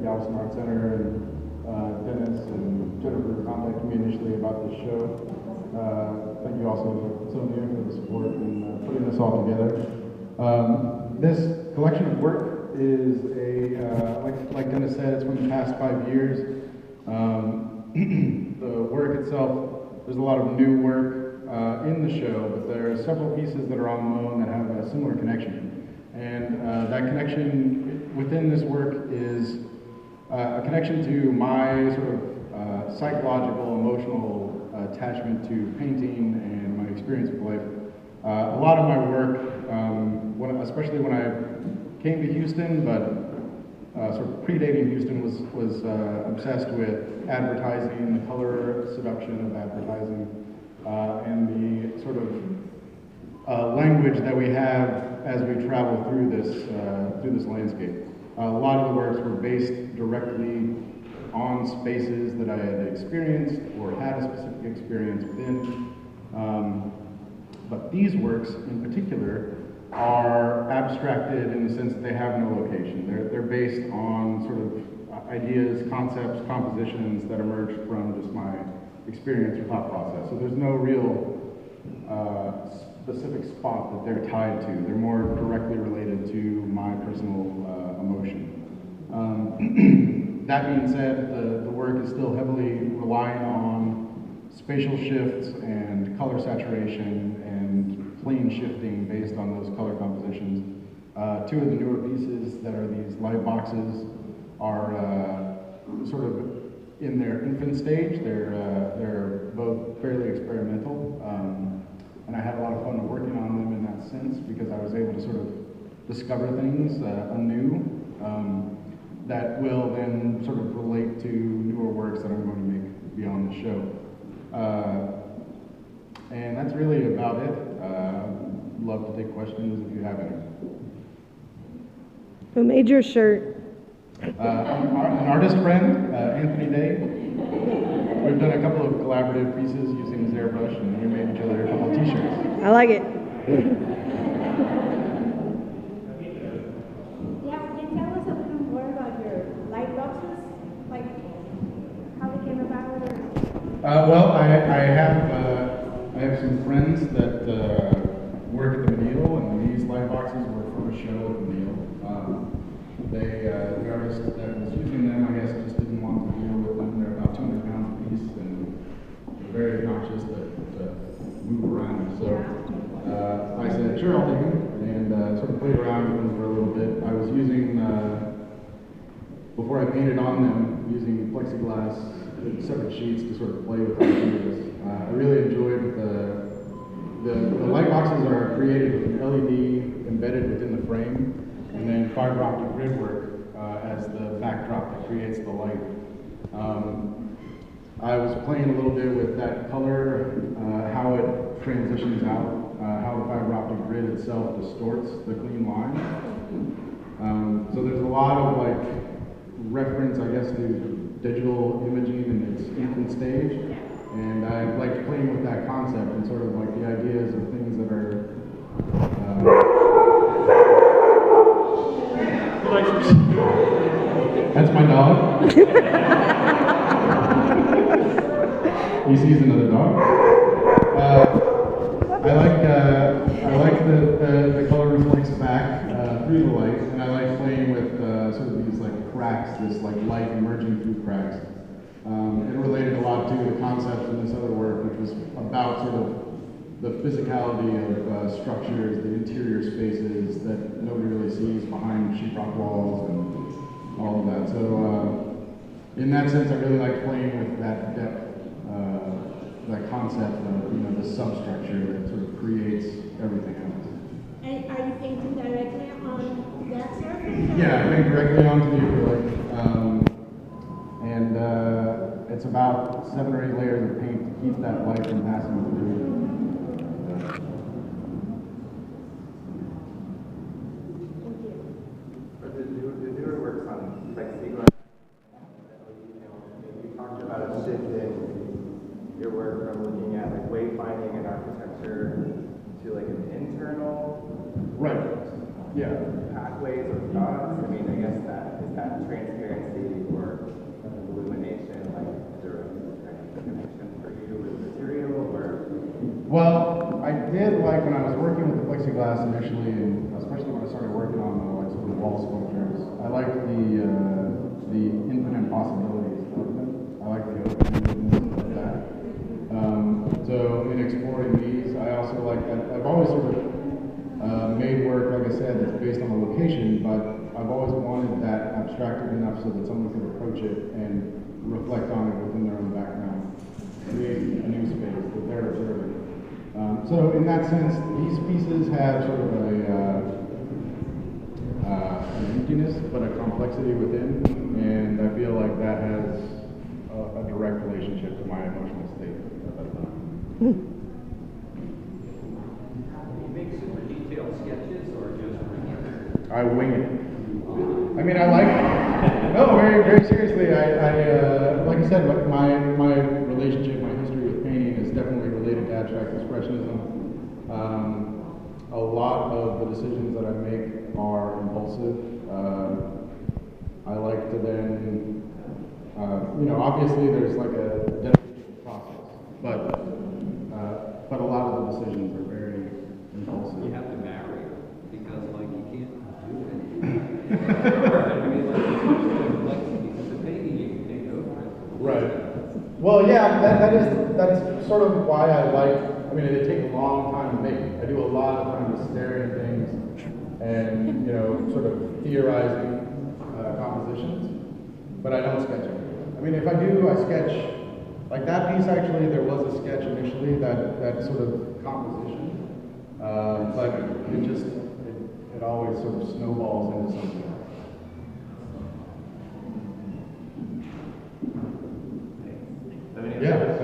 the Galveston Art Center, and Dennis and Jennifer contacted me initially about this show. Thank you also to Sonia for the support in putting this all together. This collection of work is like Dennis said, it's from the past 5 years. The work itself, there's a lot of new work in the show, but there are several pieces that are on loan that have a similar connection. And that connection within this work is a connection to my sort of psychological, emotional attachment to painting and my experience with life. A lot of my work, especially when I came to Houston, but sort of predating Houston, was obsessed with advertising, the color seduction of advertising, and the sort of language that we have as we travel through this landscape. A lot of the works were based directly on spaces that I had experienced or had a specific experience within. But these works in particular are abstracted in the sense that they have no location. They're based on sort of ideas, concepts, compositions that emerged from just my experience or thought process. So there's no real specific spot that they're tied to. They're more directly related to my personal emotion. That being said, the work is still heavily relying on spatial shifts and color saturation and plane shifting based on those color compositions. Two of the newer pieces that are these light boxes are sort of in their infant stage. They're both fairly experimental, and I had a lot of fun working on them in that sense because I was able to sort of discover things anew that will then sort of relate to newer works that I'm going to make beyond the show. And that's really about it. Love to take questions if you have any. Who made your shirt? An artist friend, Anthony Day. We've done a couple of collaborative pieces using his airbrush, and we made each other a couple of t-shirts. I like it. Yeah, can you tell us a little more about your light boxes? Like how they came about? Well, I have some friends that work at the Meneal, and these light boxes were for a show at the Meneal. The artist that was using them, I guess, just didn't want to deal with them. They're about 200 pounds a piece, and they're very obnoxious to move around. So I said, sure, I'll take them, and sort of played around with them for a little bit. I was using, before I painted on them, using plexiglass, separate sheets to sort of play with the ideas. I really enjoyed the light boxes are created with an LED embedded within the frame, and then fiber optic grid work as the backdrop that creates the light. I was playing a little bit with that color, how it transitions out, how the fiber optic grid itself distorts the clean line. So there's a lot of like reference, I guess, to digital imaging in its infant stage, and I liked playing with that concept and sort of like the ideas of things that are that's my dog. He sees another dog. I like the color reflects back through the light, and I like playing with sort of these like cracks, this like light emerging through cracks. It related a lot to the concepts in this other work, which was about sort of the physicality of structures, the interior spaces that nobody really sees behind sheetrock walls and all of that. So in that sense, I really like playing with that depth, that concept of the substructure that sort of creates everything else. And are you painting directly on that surface? Yeah, I paint directly onto the acrylic. And it's about 7 or 8 layers of paint to keep that light from passing through. For the newer works on plexiglass, you talked about a shift in your work from looking at like wayfinding and architecture to like an internal Right. Yeah. pathways or thoughts. I mean, I guess that is that transparency like when I was working with the plexiglass initially, and especially when I started working on the like sort of wall sculptures, I liked the infinite possibilities of them. I like the openness of that. So in exploring these, I also like that. I've always sort of made work, like I said, that's based on a location, but I've always wanted that abstracted enough so that someone could approach it and reflect on it within their own background, create a new space that they're observing. So in that sense, these pieces have sort of an emptiness, but a complexity within, and I feel like that has a direct relationship to my emotional state at that time. You make super detailed sketches or just wing it? I wing it. I mean, I like, no, very, very seriously, like I said, my relationship, my history with painting is definitely related to abstract expressionism. A lot of the decisions that I make are impulsive. I like to then, obviously there's like a dedicated process, but a lot of the decisions are very impulsive. You have to marry her because, like, you can't do it. I mean, like, the painting you can take over it. Right. Well, yeah, that's sort of why I like. I mean, they take a long time to make. I do a lot of kind of staring at things and sort of theorizing compositions, but I don't sketch it. I mean, if I do, I sketch. Like that piece, actually, there was a sketch initially that sort of composition, but it always sort of snowballs into something else. Yeah.